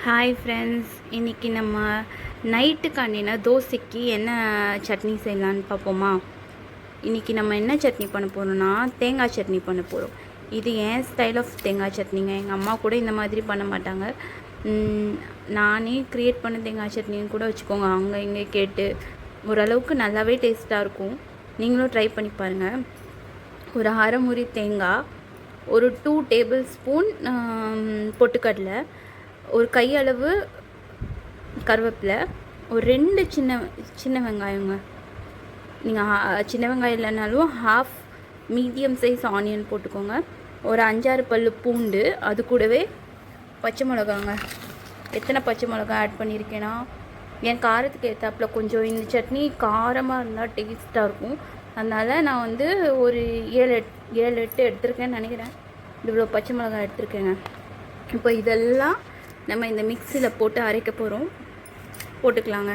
Hi friends, இன்றைக்கி நம்ம நைட்டுக்காண்டின தோசைக்கு என்ன சட்னி செய்யலான்னு பார்ப்போமா. இன்றைக்கி நம்ம என்ன சட்னி பண்ண போகிறோம்னா தேங்காய் சட்னி பண்ண போகிறோம். இது ஏன் ஸ்டைல் ஆஃப் தேங்காய் சட்னிங்க. எங்கள் அம்மா கூட இந்த மாதிரி பண்ண மாட்டாங்க. நானே க்ரியேட் பண்ண தேங்காய் சட்னின்னு கூட வச்சுக்கோங்க. அங்கே இங்கே கேட்டு ஓரளவுக்கு நல்லாவே டேஸ்ட்டாக இருக்கும். நீங்களும் ட்ரை பண்ணி பாருங்கள். ஒரு அரை முறி தேங்காய், ஒரு 2 டேபிள் ஸ்பூன் பொட்டுக்கடலை, ஒரு கையளவு கருவேப்பிலை, ஒரு 2 சின்ன வெங்காயங்க. நீங்கள் சின்ன வெங்காயம் இல்லைனாலும் ஹாஃப் மீடியம் சைஸ் ஆனியன் போட்டுக்கோங்க. ஒரு 5-6 பல் பூண்டு, அது கூடவே பச்சை மிளகாங்க. எத்தனை பச்சை மிளகா ஆட் பண்ணியிருக்கேன்னா, என் காரத்துக்கு ஏற்றாப்புல கொஞ்சம் இந்த சட்னி காரமாக இருந்தால் டேஸ்ட்டாக இருக்கும். அதனால் நான் வந்து ஒரு 7-8 எடுத்திருக்கேன்னு நினைக்கிறேன். இவ்வளோ பச்சை மிளகாய் எடுத்திருக்கேங்க. இப்போ இதெல்லாம் நம்ம இந்த மிக்சியில் போட்டு அரைக்க போகிறோம். போட்டுக்கலாங்க.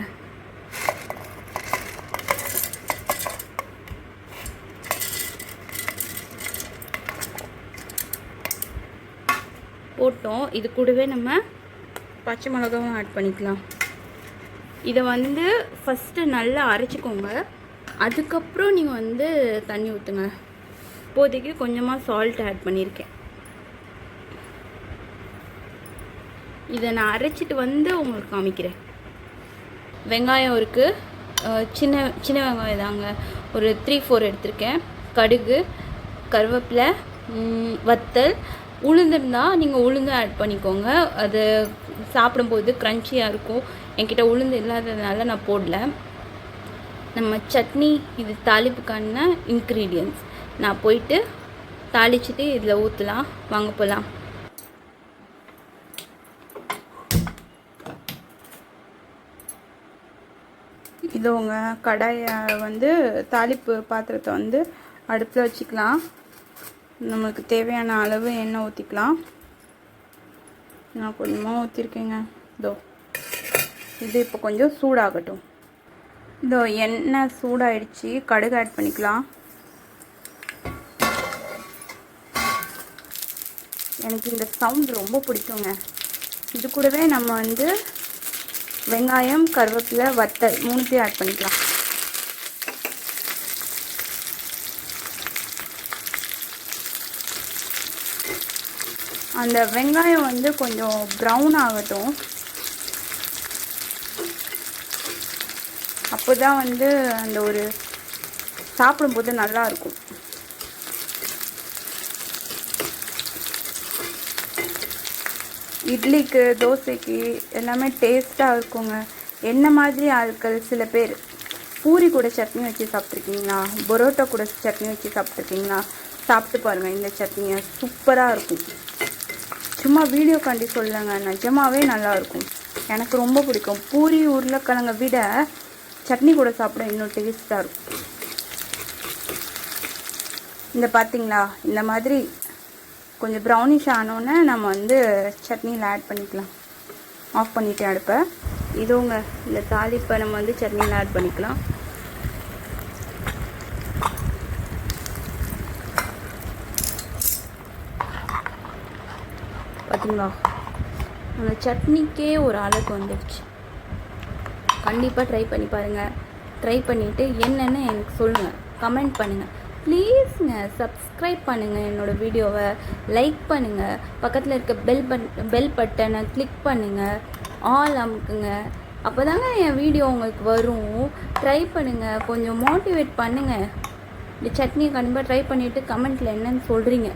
போட்டோம். இது கூடவே நம்ம பச்சை மிளகாவும் ஆட் பண்ணிக்கலாம். இதை வந்து ஃபஸ்ட்டு நல்லா அரைச்சிக்கோங்க. அதுக்கப்புறம் நீங்கள் வந்து தண்ணி ஊற்றுங்க. இப்போதைக்கு கொஞ்சமாக சால்ட் ஆட் பண்ணியிருக்கேன். இதை நான் அரைச்சிட்டு வந்து உங்களுக்கு காமிக்கிறேன். வெங்காயம் இருக்குது, சின்ன வெங்காயம் தாங்க, ஒரு 3-4 எடுத்திருக்கேன். கடுகு, கருவேப்பிலை, வத்தல், உளுந்துருந்தால் நீங்கள் உளுந்து ஆட் பண்ணிக்கோங்க. அது சாப்பிடும்போது க்ரன்ச்சியாக இருக்கும். என்கிட்ட உளுந்து இல்லாததுனால நான் போடல. நம்ம சட்னி இது தாளிப்புக்கான இன்க்ரீடியன்ட்ஸ். நான் போயிட்டு தாளிச்சிட்டு இதில் ஊற்றலாம். வாங்க போகலாம். இதுவங்க கடாயை வந்து தாளிப்பு பாத்திரத்தை வந்து அடுப்பில் வச்சுக்கலாம். நம்மளுக்கு தேவையான அளவு எண்ணெய் ஊற்றிக்கலாம். நான் கொஞ்சமாக ஊற்றிருக்கேங்க. இது இப்போ கொஞ்சம் சூடாகட்டும். எண்ணெய் சூடாகிடுச்சு. கடுகு ஆட் பண்ணிக்கலாம். எனக்கு இந்த சவுண்ட் ரொம்ப பிடிக்குங்க. இது கூடவே நம்ம வந்து வெங்காயம், கருவேப்பிலை, வத்தல் 3 ஆட் பண்ணிக்கலாம். அந்த வெங்காயம் வந்து கொஞ்சம் ப்ரௌன் ஆகட்டும். அப்போ தான் வந்து அந்த ஒரு சாப்பிடும்போது நல்லாயிருக்கும். இட்லிக்கு, தோசைக்கு எல்லாமே டேஸ்ட்டாக இருக்குங்க. என்ன மாதிரி ஆட்கள் சில பேர் பூரி கூட சட்னி வச்சு சாப்பிட்ருக்கீங்களா? பரோட்டா கூட சட்னி வச்சு சாப்பிட்ருக்கீங்களா? சாப்பிட்டு பாருங்கள். இந்த சட்னியை சூப்பராக இருக்கும். சும்மா வீடியோக்காண்டி சொல்லுங்க, நிஜமாகவே நல்லாயிருக்கும். எனக்கு ரொம்ப பிடிக்கும். பூரி உருளைக்கிழங்கை விட சட்னி கூட சாப்பிட இன்னும் டேஸ்ட்டாக இருக்கும். இந்த பார்த்தீங்களா, இந்த மாதிரி கொஞ்சம் ப்ரௌனிஷ் ஆனோன்னே நம்ம வந்து சட்னியில் ஆட் பண்ணிக்கலாம். ஆஃப் பண்ணிவிட்டு அடுப்பை. இதுவுங்க இந்த தாளிப்பை நம்ம வந்து சட்னியில் ஆட் பண்ணிக்கலாம். பார்த்தீங்களா, அந்த சட்னிக்கே ஒரு அழகு வந்துடுச்சு. கண்டிப்பாக ட்ரை பண்ணி பாருங்கள். ட்ரை பண்ணிவிட்டு என்னென்னு எனக்கு சொல்லுங்கள், கமெண்ட் பண்ணுங்கள். ப்ளீஸுங்க சப்ஸ்கிரைப் பண்ணுங்கள். என்னோடய வீடியோவை லைக் பண்ணுங்கள். பக்கத்தில் இருக்க பெல் பட்டனை கிளிக் பண்ணுங்கள். ஆல் அமுக்குங்க. அப்போ தாங்க என் வீடியோ உங்களுக்கு வரும். ட்ரை பண்ணுங்கள். கொஞ்சம் மோட்டிவேட் பண்ணுங்கள். இந்த சட்னியை கண்டிப்பாக ட்ரை பண்ணிவிட்டு கமெண்ட்டில் என்னன்னு சொல்கிறீங்க.